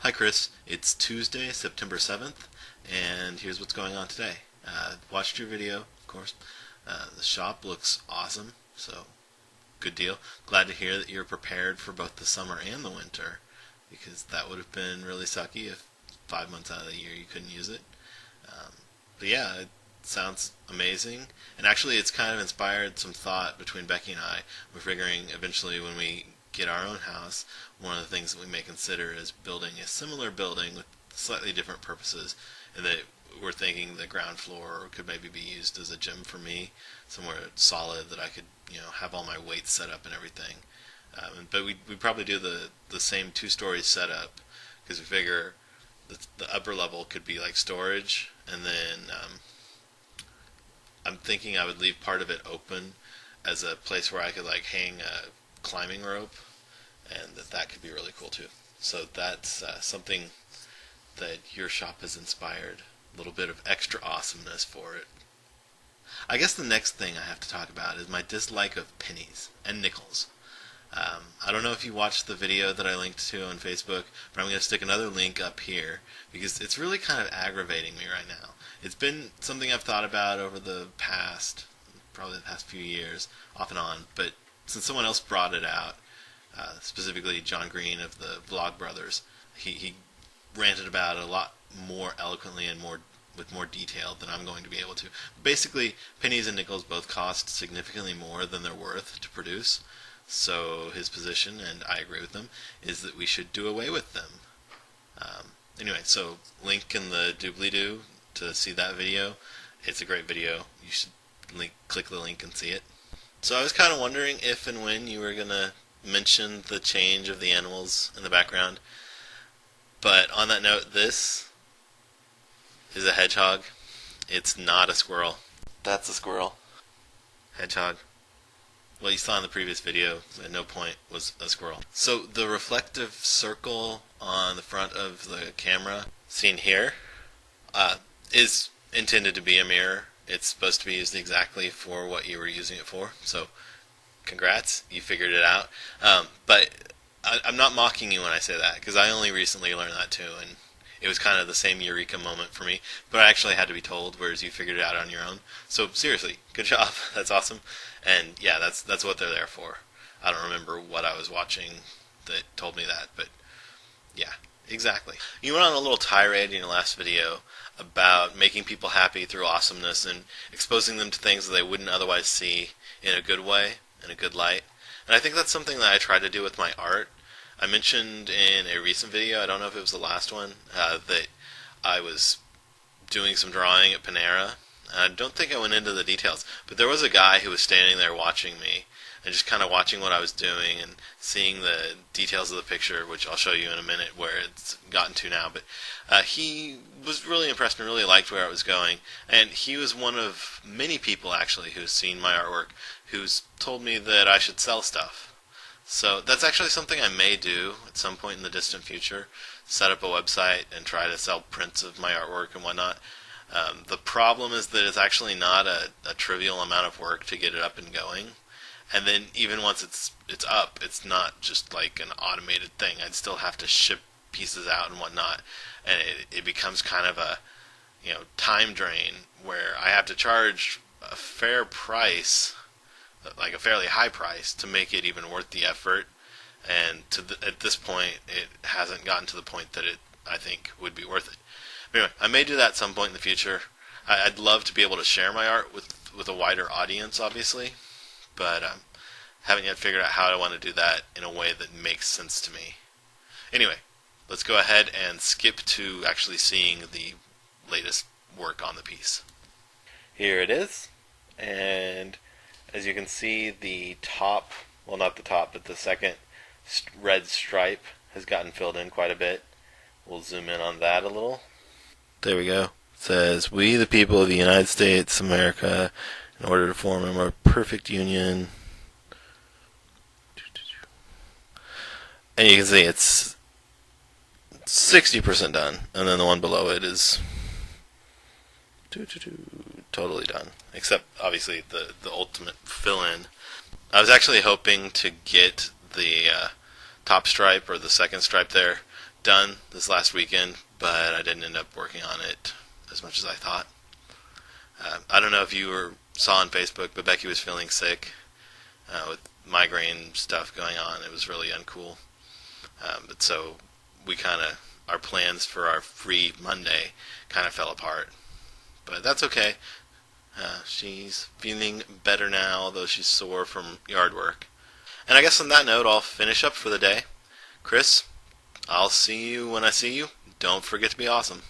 Hi Chris, it's Tuesday, September 7th, and here's what's going on today. Watched your video, of course. The shop looks awesome, so good deal. Glad to hear that you're prepared for both the summer and the winter, because that would have been really sucky if 5 months out of the year you couldn't use it. But yeah, it sounds amazing, and actually it's kind of inspired some thought between Becky and I. We're figuring eventually when we get our own house, one of the things that we may consider is building a similar building with slightly different purposes, and that we're thinking the ground floor could maybe be used as a gym for me, somewhere solid that I could, have all my weights set up and everything. But we probably do the same two-story setup, because we figure the upper level could be like storage, and then I'm thinking I would leave part of it open as a place where I could like hang a climbing rope, and that could be really cool too. So that's something that your shop has inspired. A little bit of extra awesomeness for it. I guess the next thing I have to talk about is my dislike of pennies and nickels. I don't know if you watched the video that I linked to on Facebook, but I'm going to stick another link up here because it's really kind of aggravating me right now. It's been something I've thought about over probably the past few years, off and on, but since someone else brought it out, specifically John Green of the Vlogbrothers, he ranted about it a lot more eloquently and with more detail than I'm going to be able to. Basically, pennies and nickels both cost significantly more than they're worth to produce. So his position, and I agree with him, is that we should do away with them. Anyway, so link in the doobly-doo to see that video. It's a great video. You should click the link and see it. So I was kind of wondering if and when you were going to mention the change of the animals in the background. But on that note, this is a hedgehog. It's not a squirrel. That's a squirrel. Hedgehog. What you saw in the previous video at no point was a squirrel. So the reflective circle on the front of the camera, seen here, is intended to be a mirror. It's supposed to be used exactly for what you were using it for. So congrats, you figured it out. But I'm not mocking you when I say that, because I only recently learned that too, and it was kind of the same eureka moment for me, but I actually had to be told, whereas you figured it out on your own. So seriously, good job. That's awesome. And yeah, that's what they're there for. I don't remember what I was watching that told me that, but yeah, exactly. You went on a little tirade in your last video about making people happy through awesomeness and exposing them to things that they wouldn't otherwise see in a good way, in a good light. And I think that's something that I try to do with my art. I mentioned in a recent video, I don't know if it was the last one, that I was doing some drawing at Panera. I don't think I went into the details, but there was a guy who was standing there watching me and just kind of watching what I was doing and seeing the details of the picture, which I'll show you in a minute where it's gotten to now. But he was really impressed and really liked where it was going, and he was one of many people actually who's seen my artwork who's told me that I should sell stuff. So that's actually something I may do at some point in the distant future, set up a website and try to sell prints of my artwork and whatnot. The problem is that it's actually not a trivial amount of work to get it up and going. And then even once it's up, it's not just like an automated thing. I'd still have to ship pieces out and whatnot. And it becomes kind of a time drain where I have to charge a fair price, like a fairly high price, to make it even worth the effort. And at this point, it hasn't gotten to the point that I think would be worth it. Anyway, I may do that at some point in the future. I'd love to be able to share my art with a wider audience, obviously, but haven't yet figured out how I want to do that in a way that makes sense to me. Anyway, let's go ahead and skip to actually seeing the latest work on the piece. Here it is, and as you can see, the top, well, not the top, but the second red stripe has gotten filled in quite a bit. We'll zoom in on that a little. There we go. It says, "We, the people of the United States, America, in order to form a more perfect union." And you can see it's 60% done. And then the one below it is totally done. Except, obviously, the ultimate fill-in. I was actually hoping to get the top stripe, or the second stripe there, done this last weekend, but I didn't end up working on it as much as I thought. I don't know if saw on Facebook, but Becky was feeling sick with migraine stuff going on. It was really uncool. But so we our plans for our free Monday kind of fell apart. But that's okay. She's feeling better now, although she's sore from yard work. And I guess on that note, I'll finish up for the day. Chris, I'll see you when I see you. Don't forget to be awesome.